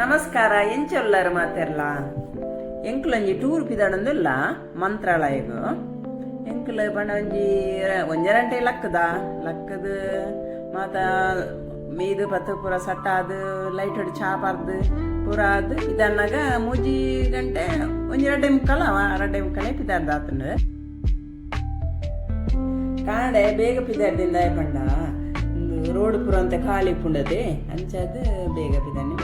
ನಮಸ್ಕಾರ ಎಂಚೊಲ್ಲರು ಮಾತೆರ್ಲ ಎಂಕ್ಲೊಂಜಿ ಟೂರ್ ಪಿದಾಡಂದಿಲ್ಲ ಮಂತ್ರಾಲಯಗು ಎಂಕ್ಲ ಪಂಡ ಒಂಜರಂಟೆ ಲಕ್ಕದ ಮಾತ ಮೀದು ಪತ್ತು ಪೂರ ಸಟ್ಟಾದು ಲೈಟ್ ಹೊಡಿ ಚಾಪಾರ್ದು ಪೂರ ಅದು ಇದನ್ನಾಗ 3 ಗಂಟೆ ಒಂಜಿ 2:45 ಪಿದಾರ್ದು ಆತಂಡು ಕಾಂಡೆ ಬೇಗ ಪಿದಾರ್ದಿಂದ ಪಂಡ ರೋಡ್ ಪೂರ ಅಂತ ಖಾಲಿ ಪುಂಡದೆ ಅಂಚಾದ ಬೇಗ ಪಿದಾನೆ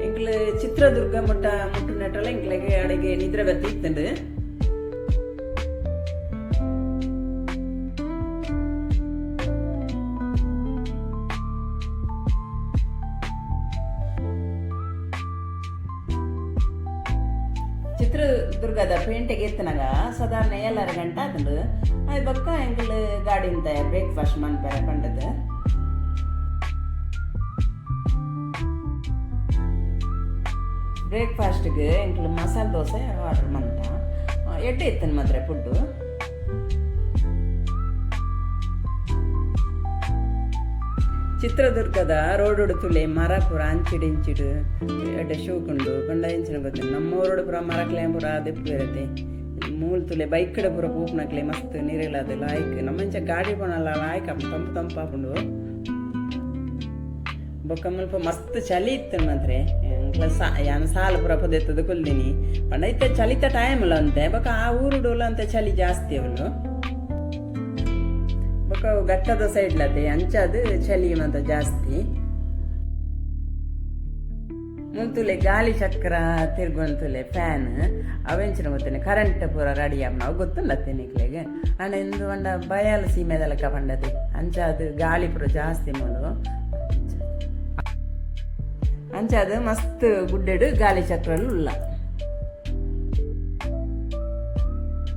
ಎಂಕ್ಲು ಚಿತ್ರದುರ್ಗ ಮುಟ್ಟು ನೆಟ್ಟಲ್ಲ ಎಂಕ್ಲೆಗೆ ಅಡಿಗೆ ನಿದ್ರೆ ಬತ್ತಿ ಇತ್ತಂಡು ಚಿತ್ರದುರ್ಗದ ಪೇಂಟೆಗೆ ಎತ್ತನಾಗ ಸಾಧಾರಣ 2 ಗಂಟೆ ಆತಂಡು ಅದು ಬಕ್ಕ ಎಂಕಲ್ ಗಾಡಿಂದ ಬ್ರೇಕ್ಫಾಸ್ಟ್ ಮನ್ಪರ ಪಂಡದು ಬ್ರೇಕ್ಫಾಸ್ಟ್ಗೆ ಎಂಕಲ್ ಮಸಾಲೆ ದೋಸೆ ಆರ್ಡರ್ ಮಂತ ಎಡ್ಡೆ ಇತ್ತನ ಮಾತ್ರ ಫುಡ್ಡು ಚಿತ್ರದುರ್ಗದ ರೋಡ್ ತುಲೆ ಮರ ಪುರ ಅಂಚಿಡು ಎಡ್ಡೆ ಶೂಕುಂಡು ಪಂಡ ಇಂಚಿನ ಗೊತ್ತಿಲ್ಲ ನಮ್ಮೂರೋಡು ಪುರ ಮರಕ್ಲೆ ಪುರ ದೆಪ್ಪು ಇರತ್ತೆ ಮೂಲ್ ತುಲೆ ಬೈಕ್ ಕಡೆ ಪೂರ ಪೂಪ್ನಕ್ಲೆ ಮಸ್ತ್ ನೀರಿಲ್ಲದೆ ಲಾಯ್ಕ್ ನಮ್ಮಂಚ ಗಾಡಿ ಪೋನಲ್ಲ ಲಾಯ್ಕ್ ತಂಪಾಪುಂಡು ಬೊಕ್ಕ ಮುಲ್ಪ ಮಸ್ತ್ ಚಳಿ ಇತ್ತು ಮಾತ್ರ ಯಾನ ಸಾಲ ಪೂರ ಪೊದೆತ್ತದ ಕೊಲ್ದಿನಿ ಪಂಡ ಇತ್ತ ಚಳಿತ ಟೈಮ್ ಅಲ್ಲ ಅಂತೆ ಬೊಕ್ಕ ಆ ಊರುಡುಲ್ಲ ಅಂತ ಚಳಿ ಜಾಸ್ತಿ ಅವಳು ಬೊಕ್ಕ ಗಟ್ಟದ ಸೈಡ್ಲತೆ ಅಂಚದು ಚಳಿ ಮಾತ್ರ ಜಾಸ್ತಿ ಮುಂತುಲೆ ಗಾಳಿ ಚಕ್ರ ತಿರ್ಗುವಂತುಲೆ ಫ್ಯಾನ್ ಅವೆಂಚಿನ ಗೊತ್ತೇನೆ ಕರೆಂಟ್ ಪೂರ ರೆಡಿ ಆಪ್ ನಾವು ಗೊತ್ತಲ್ಲತ್ತೆ ನಿಕ್ಲೆಗೆ ಅಂಡ ಎಂದು ಪಂಡ ಬಯಲು ಸೀಮೆದಲಕ ಪಂಡದೆ ಅಂಚಾದು ಗಾಳಿ ಪೂರ ಜಾಸ್ತಿ ಮಾಡು ಅಂಚಾದು ಮಸ್ತ್ ಗುಡ್ಡೆಡು ಗಾಳಿ ಚಕ್ರಲು ಉಲ್ಲ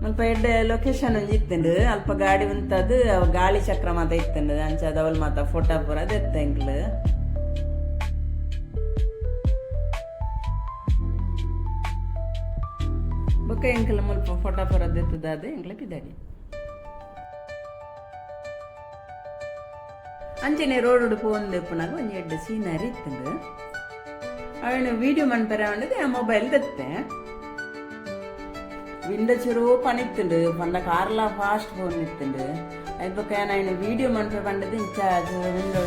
ಸ್ವಲ್ಪ ಎಡ್ಡೆ ಲೊಕೇಶನ್ ಒಂಜಿ ಇತ್ತಂಡು ಅಲ್ಪ ಗಾಡಿ ಉಂತದು ಗಾಳಿ ಚಕ್ರ ಮಾತ ಇತ್ತಂಡು ಅಂಚಾದ ಅವಲ್ ಮಾತ ಫೋಟೋ ಪೂರ ಅದೆತ್ತ ಎಂಕ್ಲು ಬೊಕ್ಕ ಎಂಕಲ್ ಮುಲ್ಪ ಫೋಟೋ ಪೂರ ದೆತ್ತದಾದ ಎಂಕ್ಲ ಪಿದಾಡಿ ಅಂಚನೆ ರೋಡ್ ಪೋಂದೆಪ್ಪನಾಗ ಒಂಜಿ ಎಡ್ಡೆ ಸೀನರಿ ಇತ್ತಂಡು ಅವನು ವೀಡಿಯೋ ಮನ್ಪರ ಉಂಡದೆ ಆ ಮೊಬೈಲ್ ದತ್ತೆ ವಿಂಡೋ ಚೂರು ಪಣಿತ್ತುಂಡು ಪಂಡ ಕಾರ್ಲ ಫಾಸ್ಟ್ ಫೋನ್ ಇತ್ತುಂಡು ಅದು ಬೊಕ್ಕ ನಾನು ವೀಡಿಯೋ ಮನ್ಪೆ ಪಂಡದು ಇಂಚಾರ್ಜ್ ವಿಂಡೋ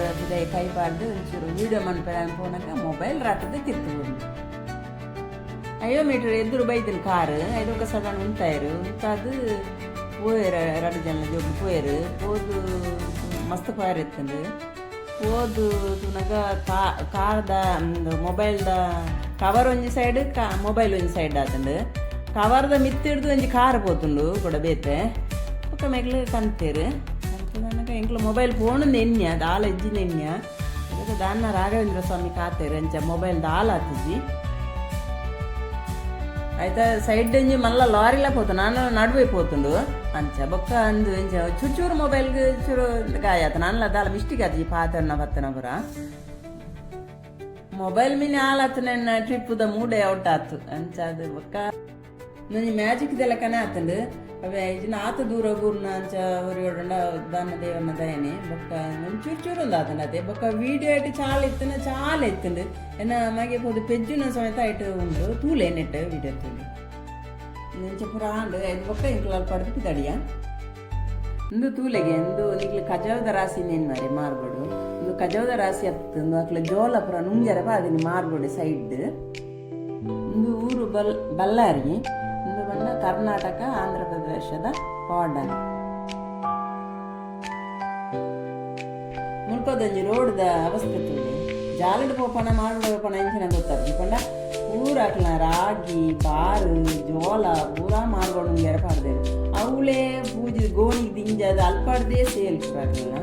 ಕೈ ಪಾಡ್ದು ಒಂಚೂರು ವೀಡಿಯೋ ಮನ್ಪರ ಫೋನಾಗ ಮೊಬೈಲ್ ರಾಟದ ತಿರ್ತು ಅಯ್ಯೋ ಮೀಟರ್ ಎದುರು ಬೈದಿನ ಕಾರು ಐದೊಕ್ಕ ಸಾಧಾರಣ ಉಂಟಾಯರು ಉಂಟಾದು ಪೋಯರು 2 ಜನ ಜೋಬು ಪೋಯರು ಹೋದು ಮಸ್ತ್ ಪಾಯರ್ ಇತ್ತಂಡು ಹೋದು ತುನಗ ಕಾರ್ದ ಮೊಬೈಲ್ದ ಕವರ್ ಒಂಜಿ ಸೈಡ್ ಮೊಬೈಲ್ ಒಂಜಿ ಸೈಡ್ ಆತಂಡು ಕವರ್ದ ಮಿತ್ತಿಡ್ದು ಒಂಜಿ ಕಾರ್ ಪೋತುಂಡು ಕೂಡ ಬೇತೆ ಒಕ್ಕ ಮೇಗ್ಲು ಕಂತೇರು ನನಗ ಎಂಕ್ಲು ಮೊಬೈಲ್ ಫೋನ್ ಎನ್ಯ ದಾಲ ಎಜ್ಜಿನ ಎನ್ಯ ಅದಕ್ಕೆ ದಾನ್ನ ರಾಘವೇಂದ್ರ ಸ್ವಾಮಿ ಕಾತೇರು ಅಂಚ ಮೊಬೈಲ್ ದಾಲ ಆತಿಜಿ ಆಯ್ತಾ ಸೈಡ್ ಎಂಜಿ ಮಲ್ಲ ಲಾರಿಲ ಪೋತು ನಾನು ನಡುವೆ ಪೋತುಂಡು ಅಂಚ ಬೊಕ್ಕ ಅಂದು ಎಂಚ ಚೂರು ಮೊಬೈಲ್ಗೆ ಚೂರು ಗಾಯ ಆತ ನಾನು ದಾಲ ಮಿಸ್ಟೇಕ್ ಆತಿ ಪಾತನ ಬತ್ತನ ಪುರ ಮೊಬೈಲ್ ಮಿನಿ ಆಲತ್ತನ ಟ್ರಿಪ್ದ ಮೂಡೆ ಔಟ್ ಆತು ಅಂಚ ಅದು ಬೊಕ್ಕ ನಂಜಿ ಮ್ಯಾಜಿಕ್ ದೆಲ್ಲ ಕನೆ ಆತಂಡು ಅವೇ ಇಜಿನ ಆತ ದೂರ ಊರ್ನ ಅಂಚ ಒರಿಯೋಡಂಡ ದಾನ ದೇವನ ದಯನೆ ಬೊಕ್ಕ ಚೂರು ಒಂದು ಆತಂಡ ಅದೇ ಬೊಕ್ಕ ವೀಡಿಯೋ ಆಯ್ತು ಚಾಲ ಎತ್ತುಂಡು ಎನ್ನ ಮಗೆ ಪೋದು ಪೆಜ್ಜುನ ಸಮೇತ ಆಯ್ತು ಉಂಡು ತೂಲೆ ನೆಟ್ಟು ವೀಡಿಯೋ ತೂಲೆ ನೆಂಚ ಪುರ ಆಂಡು ಐದು ಬೊಕ್ಕ ಇಂಕ್ಲ ಪಡೆದು ಪಿದಡಿಯ ಇಂದು ತೂಲೆಗೆ ಇಂದು ನಿಕ್ಲು ಕಜಾವದ ರಾಶಿ ನೇನು ಮಾರಿ ಮಾರ್ಬೋಡು ಇಂದು ಕಜಾವದ ರಾಶಿ ಹತ್ತಂದು ಅಕ್ಲ ಜೋಲ ಪುರ ನುಂಜರ ಬಾದಿನಿ ಮಾರ್ಬೋಡು ಸೈಡ್ ಇಂದು ಊರು ಬಳ್ಳಾರಿ ಇಂದು ಬಣ್ಣ ಕರ್ನಾಟಕ ಆಂಧ್ರ ಪ್ರದೇಶದ ಬಾರ್ಡರ್ ಮುಲ್ಪದಂಜಿ ರೋಡ್ದ ಅವಸ್ಥೆ ತೂಲೆ ಜಾಲಡ್ ಪೋಪಣ ಮಾಡ್ಬಿಡೋಪಣ ಇಂಚಿನ ಗೊತ್ತಾಗ್ತಿ ಪಂಡ ಪೂರ ಅಕ್ಲ ರಾಗಿ ಬಾರು ಜೋಳ ಪೂರ ಮಾರ್ಬೋದು ಎರಪಾಡ್ದೇರು ಅವಳೇ ಪೂಜೆ ಗೋಣಿಗೆ ದಿಂಜದ ಅಲ್ಪಾಡ್ದೇ ಸೇಲ್ ಪುರಾಕ್ಲ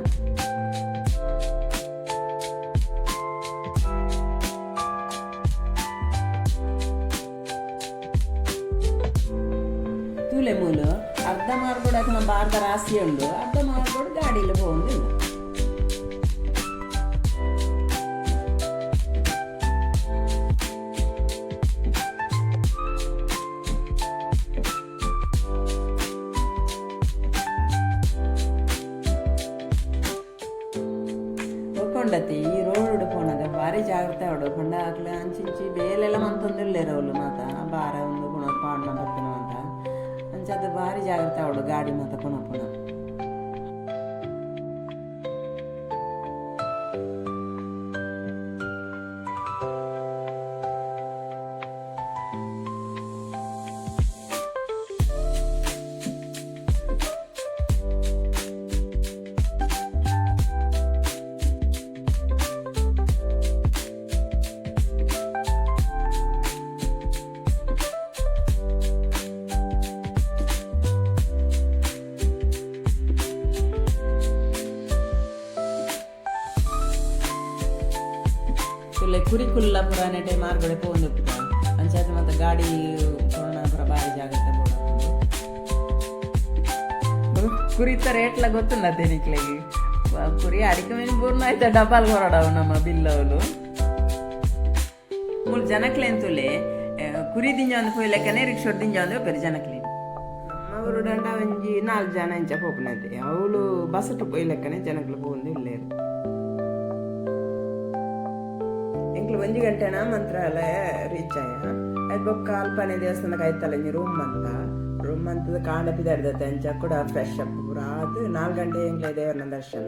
ತೂಲೆ ಮೂಲು ಅರ್ಧ ಮಾರ್ಬೋಡು ಅಕ್ಲ ಬಾರ್ದ ರಾಶಿ ಉಂಡು ಅರ್ಧ ಮಾರ್ಬೋಡು ಗಾಡಿಯಲ್ಲಿ ಹೋಗುದಿಲ್ಲ ಬೊಕ್ಕೊಂಡತಿ ಈ ರೋಡ್ ಪೋನಗ ಭಾರಿ ಜಾಗ್ರತೆ ಅವಡು ಪಂಡ ಆಕ್ಲ ಅಂಚಿಂಚಿ ಬೇಲೆಲ್ಲ ಮಂತೊಂದಿಲ್ಲೇರು ಅವಳು ಮಾತ ಬಾರ ಒಂದು ಗುಣ ಪಾಡ್ನ ಬರ್ತನ ಅಂತ ಅಂಚದ ಭಾರಿ ಜಾಗ್ರತೆ ಅವಡು ಗಾಡಿ ಮಾತ ಪುನ ಪುನ ಕುರಿ ಕುಲ್ಲ ಪುರ ನೆಟೆ ಮಾರ್ಗಡೆ ಪೋಂದು ಅಂಚಾದ ಮತ್ತೆ ಗಾಡಿ ಕೊರೋನ ಪುರ ಭಾರಿ ಜಾಗ್ರತೆ ಕುರಿತ ರೇಟ್ಲ ಗೊತ್ತುಂಡತೆ ನಿಕ್ಲೆಗೆ ಕುರಿ ಅಡಿಕೆ ಮೀನು ಪೂರ್ಣ ಆಯ್ತಾ ಡಬಲ್ ಹೊರಡವು ನಮ್ಮ ಬಿಲ್ಲವಲು ಮೂರು ಜನಕ್ಲೆ ಅಂತೂಲೆ ಕುರಿ ದಿಂಜ ಒಂದು ಪೋಯ್ಲೆಕ್ಕನೆ ರಿಕ್ಷಾ ದಿಂಜ ಒಂದು ಪೆರಿ ಜನಕ್ಲೆ ಅವರು ದಂಡ ಒಂಜಿ 4 ಜನ ಇಂಚ ಪೋಪನೈತೆ ಅವಳು ಬಸ್ಸಟ್ಟು ಪೋಯ್ಲೆಕ್ಕನೆ ಜನಕ್ಲೆ ಪೋಂದು ಇಲ್ಲೇರು ಒಂಜಿ ಗಂಟೆನ ಮಂತ್ರಾಲಯ ರೀಚ್ ಆಯ ಅದು ಬೊಕ್ಕ ಅಲ್ಪನೆ ದೇವಸ್ಥಾನಕ್ಕೆ ಆಯ್ತಲ್ಲ ರೂಮ್ ಅಂತದ ಕಾಂಡ ಪಿದಾಡ್ದತ್ತೆ ಅಂಚ ಕೂಡ ಫ್ರೆಶ್ ಅಪ್ ಪೂರ ಅದು 4 ಗಂಟೆ ಎಂಗ್ಲೆ ದೇವರನ ದರ್ಶನ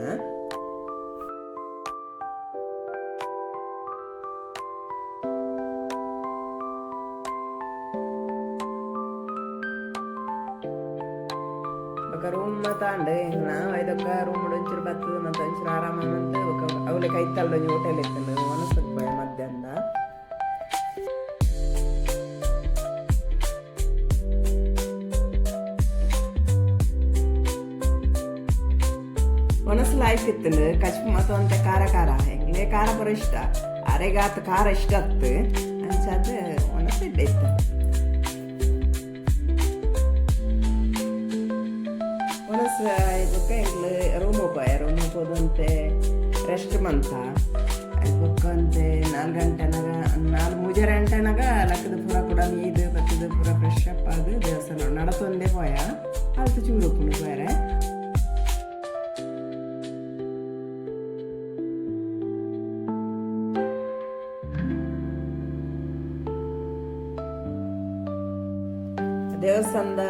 ರೂಮ್ ತಾಂಡು ಐದೊಕ್ಕ ರೂಮ್ ಒಂಚೂರು ಬರ್ತದೆ ಮತ್ತೆ ಒಂಚೂರು ಆರಾಮ ಅಂತ ಅವಳೆ ಕೈತಲ್ಲ ಹೋಟೆಲ್ ಇತ್ತಂಡು ಮನಸ್ಸಕ್ಕೆ ಮಧ್ಯಾಹ್ನ ಮನಸ್ಸಲ್ಲಿ ಆಯ್ತಿತ್ತಂಡು ಕಚ್ಪು ಮತ್ತು ಅಂತ ಖಾರ ಹೆಂಗ್ಲೇ ಖಾರ ಬರೋ ಇಷ್ಟ ಅರೆಗಾತ ಖಾರ ಇಷ್ಟ ಹತ್ತು ಅಂಚಾದ ಮನಸ್ಸಿದ್ದೆ ಇತ್ತು ಮನಸ್ಸು ಇದಕ್ಕೆ ಎಂಗ್ಲು ರೂಮ್ ಹೋದಂತೆ ರೆಸ್ಟ್ ಮಂತ ಬೊಕ್ಕಂತೆ 4 ಗಂಟೆನಾಗ 4 ಗಂಟೆನಾಗ ಲಕ್ಕದ ಪೂರ ಕೂಡ ಮೀದು ಬತ್ತದ ಪೂರ ಫ್ರೆಶ್ ಅಪ್ ಅದು ದೇವಸ್ಥಾನ ನಡತೊಂದೇ ಪೋಯ ಅದು ಚೂರು ಉಪ್ಪು ಬೇರೆ ದೇವಸ್ಥಾನದ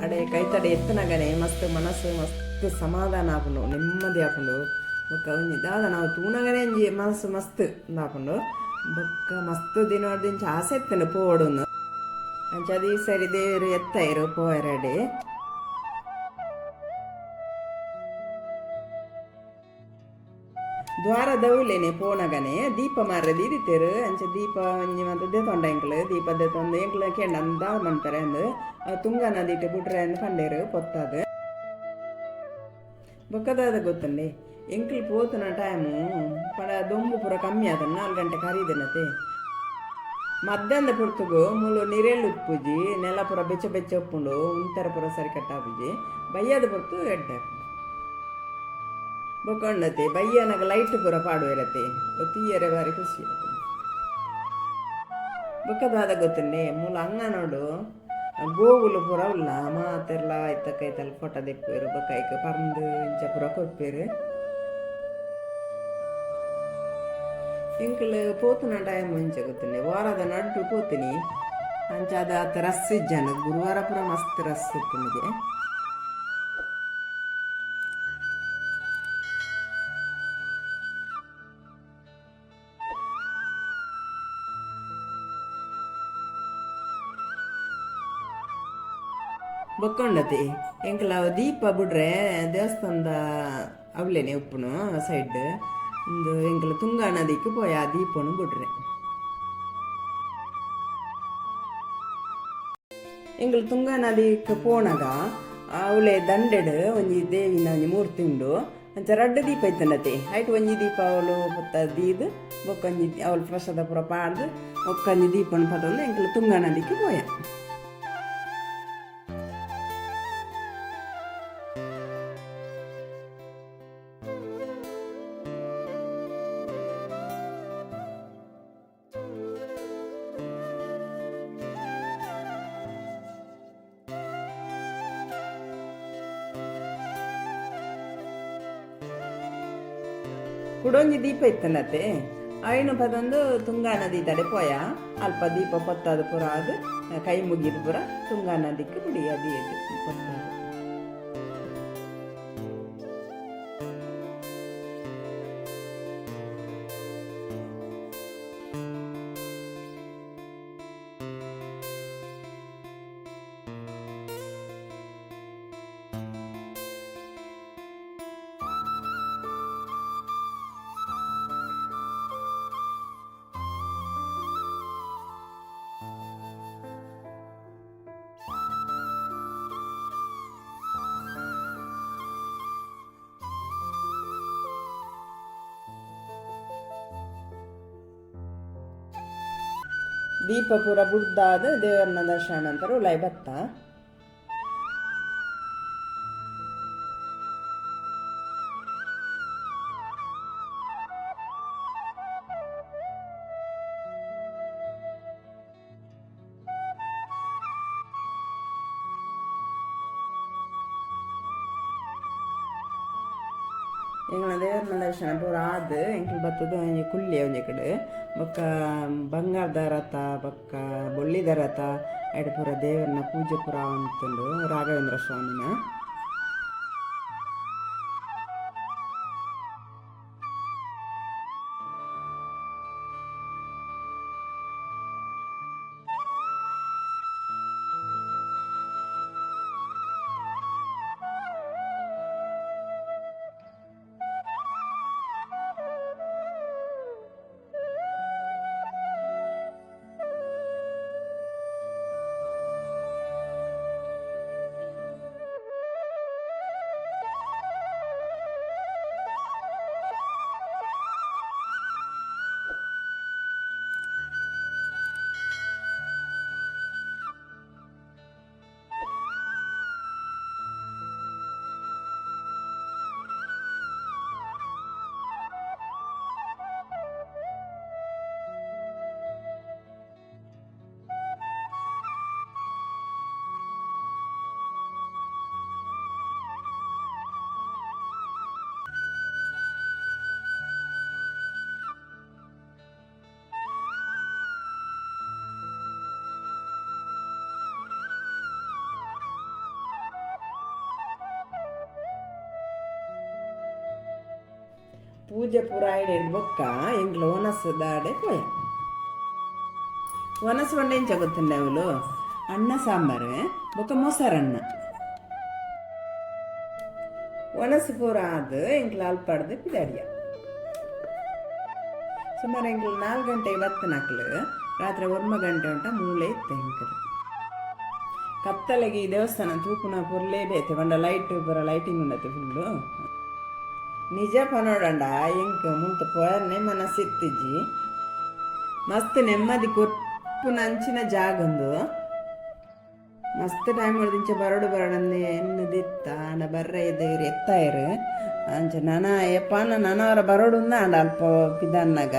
ಅಡೆ ಕೈತಡೆ ಎತ್ತನಗನೆ ಮಸ್ತ್ ಮನಸ್ಸು ಮಸ್ತ್ ಸಮಾಧಾನ ಆಪುಂಡು ನೆಮ್ಮದಿ ಆಪುಂಡು ಬೊಕ್ಕ ಒಂಜಿ ದಾದ ನಾವು ತೂನಗನೆ ಒಂಜಿ ಮನಸ್ಸು ಮಸ್ತ್ ಆಪುಂಡು ಬೊಕ್ಕ ಮಸ್ತ್ ದಿನದಿಂಚ ಆಸೆ ಎತ್ತನು ಪೋಡುನು ಅಂಚದ ಈ ಸರಿ ದೇವರು ಎತ್ತಾಯಿರು ಪೋಯರಡೆ ದ್ವಾರ ದೌಲೇನೆ ಪೋನಗನೆ ದೀಪ ಮಾರ್ರೆ ದೀದಿತ್ತೇರು ಅಂಚೆ ದೀಪ ಒಂಜಿ ಮತ್ತೆ ದೇತೊಂಡ ಎಂಕ್ಲು ದೀಪ ದೇತೊಂದು ಎಂಕ್ಲು ಕೆಂಡ ಅಂದ ಮಾಡ್ತಾರೆ ಅಂದು ತುಂಗ ನದಿಟ್ಟು ಬಿಟ್ರೆ ಅಂದು ಪಂಡೇರು ಪೊತ್ತದು ಬೊಕ್ಕದಾದ ಗೊತ್ತಂಡಿ ಎಂಕ್ಲು ಪೋತನ ಟೈಮು ಪಡ ದೊಂಬು ಪೂರ ಕಮ್ಮಿ ಆದ 4 ಗಂಟೆ ಕರೀದನತೆ ಮಧ್ಯಾಹ್ನದ ಪುರ್ತುಗು ಮುಳು ನೀರೆಳ್ಳು ಉಪ್ಪುಜಿ ನೆಲ ಪೂರ ಬೆಚ್ಚ ಉಪ್ಪುಂಡು ಉಂತರ ಪೂರ ಸರಿ ಕಟ್ಟಾಪುಜಿ ಬಯ್ಯದ ಪುರ್ತು ಎಡ್ಡೆ ಬೊಕೊಂಡತೆ ಬಯ್ಯನಾಗ ಲೈಟ್ ಪೂರ ಪಾಡುವಿರತ್ತೆ ತೀಯರೆ ಬಾರಿ ಖುಷಿ ಬೊಕ್ಕದಾದ ಗೊತ್ತಂಡೆ ಮೂಲ ಅಂಗ ನೋಡು ಗೋಗುಲು ಪೂರ ಉಲ್ಲ ಮಾತೆಲ್ಲ ಕೈತಲ್ಲ ಫೋಟೋ ದೆಪ್ಪೇರು ಬೊಕ್ಕ ಪರ್ಂದು ಇಂಚ ಪೂರ ಕೊಪ್ಪೇರು ಎಂಕ್ಲು ಪೋತುನ ಟೈಮ್ ಮುಂಚೆ ಗೊತ್ತಂಡೆ ವಾರದ ನಡ್ಡು ಪೋತೀನಿ ಅಂಚ ಅದ ರಸ್ ಇಜ್ಜನ ಗುರುವಾರ ಪೂರ ಮಸ್ತ್ ರಸ್ ಇತ್ತು ಬೊಕ್ಕೊಂಡತಿ ಎಂಕಲ ದೀಪ ಬಿಡ್ರೆ ದೇವಸ್ಥಾನದ ಅವಲೇನೆ ಉಪ್ಪುನು ಸೈಡ್ ಒಂದು ಎಂಕಲ ತುಂಗಾ ನದಿಕ್ಕೆ ಪೋಯ ಆ ದೀಪನು ಬಿಡ್ರೆ ಎಂಕಲು ತುಂಗಾ ನದಿಕ್ಕೆ ಪೋನಾಗ ಅವಳೆ ದಂಡೆಡು ಒಂಜಿ ದೇವಿನ ಒಂಜಿ ಮೂರ್ತಿ ಉಂಡು ಅಂಚ 2 ದೀಪ ಇತ್ತಂಡತೆ ಆಯ್ತು ಒಂಜಿ ದೀಪ ಅವಳು ಪತ್ತ ದೀದು ಬೊಕ್ಕೊಂಜಿ ಅವಳು ಪ್ರಸಾದ ಪೂರ ಪಾಡ್ದು ಒಕ್ಕೊಂಜಿ ದೀಪನ ಪತ್ತೊಂದು ಎಂಕಲು ತುಂಗಾ ನದಿಕ್ಕೆ ಪೋಯ ಕುಡೊಂಜಿ ದೀಪ ಇತ್ತನತೆ ಅಯ್ನು ಪದೊಂದು ತುಂಗಾ ನದಿ ತಡೆ ಪೋಯ ಅಲ್ಪ ದೀಪ ಪೊತ್ತಾದ ಪುರ ಅದು ಕೈ ಮುಗಿದು ಪುರ ತುಂಗಾ ನದಿಕ್ಕೆ ಬಿಡಿ ಅದು ಪೊತ್ತಾದ. ದೀಪ ಪೂರ ಬುಡ್ದಾದ ದೇವರನ್ನ ದರ್ಶನ ನಂತರ ಉಲಾಯ್ ಬತ್ತ. ಎಂಗಳ ದೇವರನ ದರ್ಶನ ಪೂರ ಆದ ಎಂಕಲ್ ಬತ್ತದ ಕುಲ್ಲಿ ಒಂಜಿ ಕಡೆ ಬೊಕ್ಕ ಬಂಗಾರದ ರಥ ಬೊಕ್ಕ ಬೊಳ್ಳಿದ ರಥ ಐಟ್ ಪೂರ ದೇವರನ ಪೂಜೆ ಪೂರ ಅಂತಂದು ರಾಘವೇಂದ್ರ ಸ್ವಾಮಿನ. ಪೂಜೆ ಪೂರ ಐಡ್ ಬೊಕ್ಕ ಎಂಗ್ಲ ಒನಸದಾಡೆ ಪೋಯ. ಒನಸು ಬಂಡ ಎಂಚ ಗೊತ್ತುಂಡ ಅವಳು ಅನ್ನ ಸಾಂಬಾರು ಬೊಕ್ಕ ಮೊಸರನ್ನ. ಒನಸು ಪೂರ ಆದ ಎಂಗ್ಲ ಅಲ್ಪಾಡ್ದು ಪಿದಾಡಿಯ. ಸುಮಾರು ಎಂಗ್ಲ 4 ಗಂಟೆಗೆ ಬತ್ತನಕ್ಲು ರಾತ್ರಿ 1 ಗಂಟೆ ಉಂಟ ಮೂಳೆ ಇತ್ತು ಎಂಕಲು. ಕತ್ತಲೆಗೆ ಈ ದೇವಸ್ಥಾನ ತೂಪುನ ಪುರ್ಲೇ ಬೇತೆ ಬಂಡ ಲೈಟ್ ಪೂರ ಲೈಟಿಂಗ್ ಉಂಡತ್ತೆ ಫುಲ್ಲು. ನಿಜ ಪನೋಡಂಡ ಎಂಕ್ ಮುಂತ ಪೋಯರ್ನೆ ಮನಸ್ಸಿತ್ತಿಜ್ಜಿ ಮಸ್ತ್ ನೆಮ್ಮದಿ ಕೊಪ್ಪುನ ಅಂಚಿನ ಜಾಗಂದು ಮಸ್ತ್ ಟೈಮ್ ಹೊಡೆದಿಂಚ ಬರಡು ಎನ್ನದಿತ್ತ ಅಂಡ ಬರ್ರೆ ಇದ್ದೀರಿ ಎತ್ತಾಯಿರು ಅಂಚ ನನ ಎಪ್ಪಾನ ನನವರ ಬರೋಡು ಅಂಡ ಅಲ್ಪ ಪಿದನ್ನಾಗ